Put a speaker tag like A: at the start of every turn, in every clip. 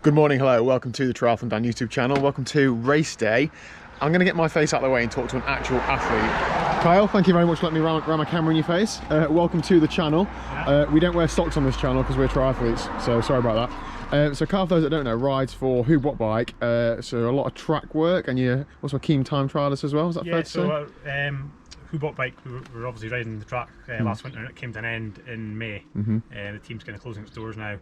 A: Good morning, hello, welcome to the TriathlonDan YouTube channel. Welcome to race day. I'm going to get my face out of the way and talk to an actual athlete. Kyle, thank you very much for letting me ram my camera in your face. Welcome to the channel. We don't wear socks on this channel because we're triathletes, so sorry about that. So Kyle, for those that don't know, rides for Who What Bike, so a lot of track work, and you're also a keen time trialist as well, is that fair to say?
B: Who Bought Bike, we were obviously riding the track last winter, and it came to an end in May. The team's kind of closing its doors now.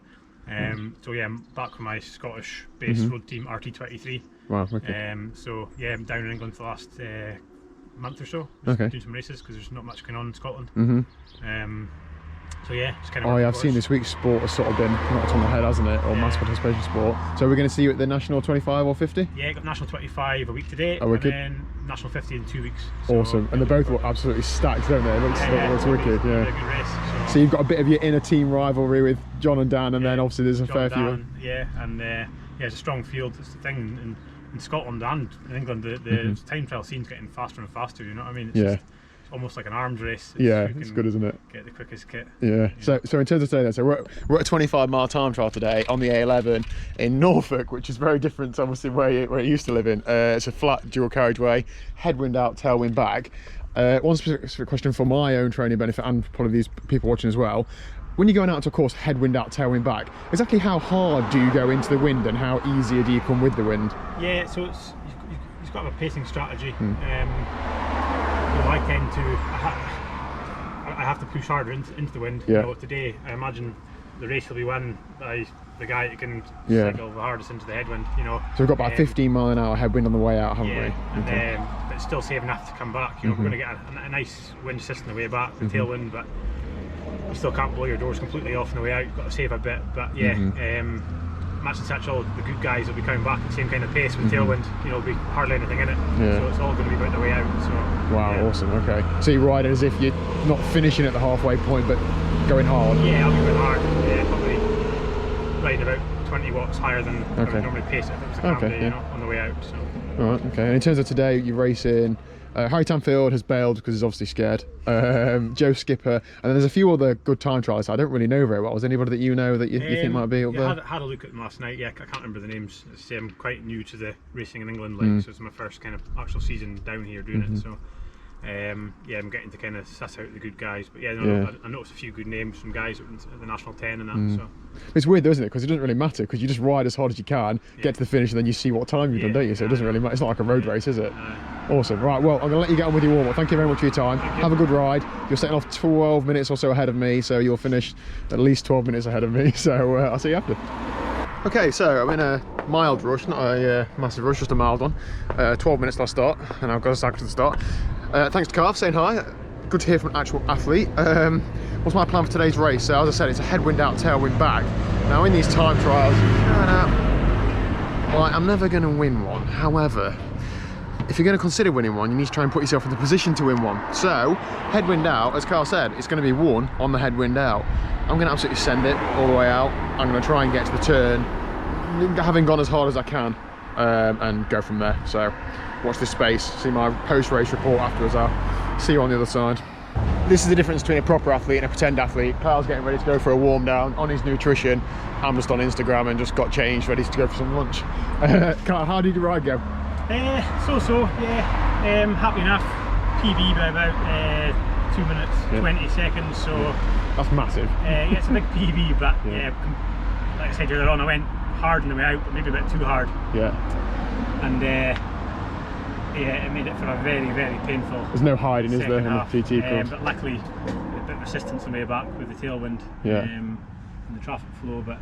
B: So yeah, I'm back with my Scottish based road team RT23.
A: Wow, okay.
B: So yeah, I'm down in England for the last month or so, doing some races because there's not much going on in Scotland. So yeah, just kind of.
A: Oh yeah, I've seen this week's sport has sort of been knocked on the head, hasn't it? Or mass participation sport. So we're going to see you at the National 25 or 50?
B: Yeah, got National 25 a week today,
A: and
B: then National 50 in 2 weeks. So
A: awesome, and they both look absolutely stacked, don't they? It looks wicked, yeah.
B: A good race,
A: so you've got a bit of your inner team rivalry with John and Dan, and then obviously there's a fair few.
B: Yeah, and it's a strong field. It's the thing in Scotland and in England, the time trial scene's getting faster and faster. You know what I mean? It's it's almost like an arms race.
A: It's good, isn't it?
B: Get the quickest kit.
A: Yeah. So in terms of today then, so we're at a 25-mile time trial today on the A11 in Norfolk, which is very different to obviously where you used to live in. It's a flat dual carriageway, headwind out, tailwind back. One specific question for my own training benefit and probably these people watching as well. When you're going out to a course, headwind out, tailwind back, exactly how hard do you go into the wind and how easier do you come with the wind?
B: Yeah, so you've got a pacing strategy. I tend to, I have to push harder into the wind. You know, today I imagine the race will be won by the guy that can cycle the hardest into the headwind. You know. So
A: we've got about 15 mile an hour headwind on the way out, haven't we?
B: And, but still safe enough to come back. You know, we're going to get a nice wind assist on the way back, the tailwind, but you still can't blow your doors completely off on the way out. You've got to save a bit, but match and such, all the good guys will be coming back at the same kind of pace with tailwind. You know, there'll be hardly anything in it. So it's all going to be about the way out. So
A: wow, awesome. Okay, so you ride it as if you're not finishing at the halfway point, but going hard.
B: Yeah, I'll be going hard. Probably riding about 20 watts higher than I would normally pace it if it was a calm day, you know, on the way out. So.
A: All right. Okay. And in terms of today, you're racing. Harry Tanfield has bailed because he's obviously scared. Joe Skipper, and then there's a few other good time trialists I don't really know very well. Was anybody that you know that you think might be up there?
B: I had a look at them last night. Yeah, I can't remember the names. I'm quite new to the racing in England, so it's my first kind of actual season down here doing it. So I'm getting to kind of suss out the good guys. But I noticed a few good names from guys at the National 10 and that. So
A: it's weird though, isn't it? Because it doesn't really matter, because you just ride as hard as you can, get to the finish, and then you see what time you've done, don't you? So it doesn't really matter. It's not like a road race, is it? Awesome. Right, well, I'm going to let you get on with your warm-up. Thank you very much for your time. Have a good ride. You're setting off 12 minutes or so ahead of me, so you'll finish at least 12 minutes ahead of me. So I'll see you after. Okay, so I'm in a mild rush, not a massive rush, just a mild one. 12 minutes last start, and I've got a cycle to the start. Thanks to Carv saying hi. Good to hear from an actual athlete. What's my plan for today's race? So as I said, it's a headwind out, tailwind back. Now in these time trials, I'm never going to win one. However, if you're going to consider winning one, you need to try and put yourself in the position to win one. So, headwind out, as Carl said, it's going to be won on the headwind out. I'm going to absolutely send it all the way out. I'm going to try and get to the turn, having gone as hard as I can, and go from there. So, watch this space, see my post-race report afterwards. I'll see you on the other side. This is the difference between a proper athlete and a pretend athlete. Kyle's getting ready to go for a warm down on his nutrition. I'm just on Instagram and just got changed, ready to go for some lunch. Kyle, how did your ride go?
B: Happy enough. PB by about 2 minutes 20 seconds, so
A: that's massive.
B: It's a big PB, but like I said earlier on, I went hard on the way out, but maybe a bit too hard. And it made it for a very, very painful. There's
A: no hiding, is there, in the TT course?
B: But luckily, a bit of resistance on the way back with the tailwind and the traffic flow. But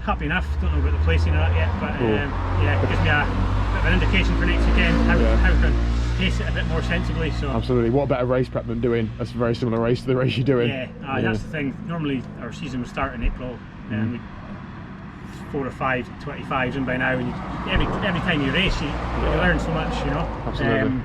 B: happy enough. Don't know about the placing of that yet, but it gives me a bit of an indication for next weekend how we can pace it a bit more sensibly. So
A: absolutely. What better race prep than doing a very similar race to the race you're doing?
B: That's the thing. Normally our season would start in April, and 4 or 5 25s in by now, and every time you race you learn so much, you know.
A: Absolutely.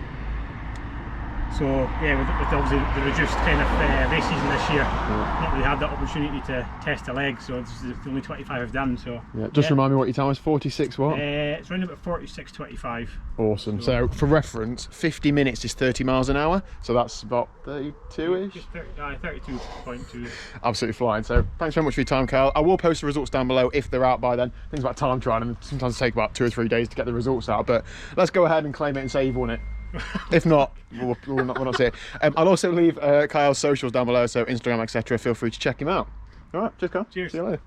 B: So yeah, with obviously the reduced kind of race season this year, not really had that opportunity to test the legs, so this is the only 25 I've done. So
A: yeah, just remind me what your time was. 46 what?
B: It's around about 46.25.
A: Awesome. So for reference, 50 minutes is 30 miles an hour, so that's about 32-ish.
B: Just 32.2.
A: Absolutely flying. So thanks very much for your time, Kyle. I will post the results down below if they're out by then. Things about time trial, and sometimes take about 2 or 3 days to get the results out, but let's go ahead and claim it and say you've won it. If not, we'll not see it. I'll also leave Kyle's socials down below, so Instagram, etc. Feel free to check him out. All right, cheers, Kyle.
B: Cheers.
A: See you later.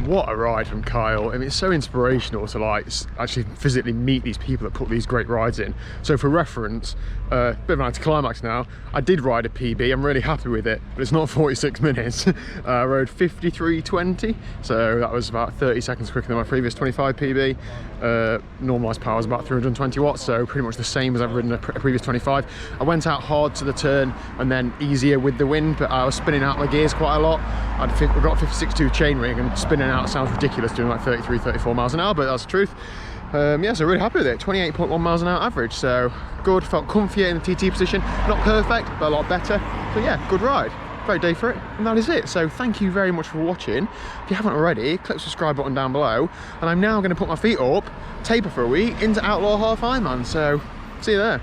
A: What a ride from Kyle. I mean, it's so inspirational to like actually physically meet these people that put these great rides in. So for reference, bit of an anticlimax now, I did ride a PB, I'm really happy with it, but it's not 46 minutes. I rode 53.20, so that was about 30 seconds quicker than my previous 25 PB. Normalised power was about 320 watts, so pretty much the same as I've ridden a previous 25. I went out hard to the turn and then easier with the wind, but I was spinning out my gears quite a lot. I've got a 56.2 chainring, and spinning out sounds ridiculous doing like 33, 34 miles an hour, but that's the truth. Yeah, so really happy with it. 28.1 miles an hour average, so good. Felt comfier in the TT position, not perfect, but a lot better. So yeah, good ride. Great day for it, and that is it. So thank you very much for watching. If you haven't already, click the subscribe button down below, and I'm now going to put my feet up, taper for a week into Outlaw Half Ironman. So see you there.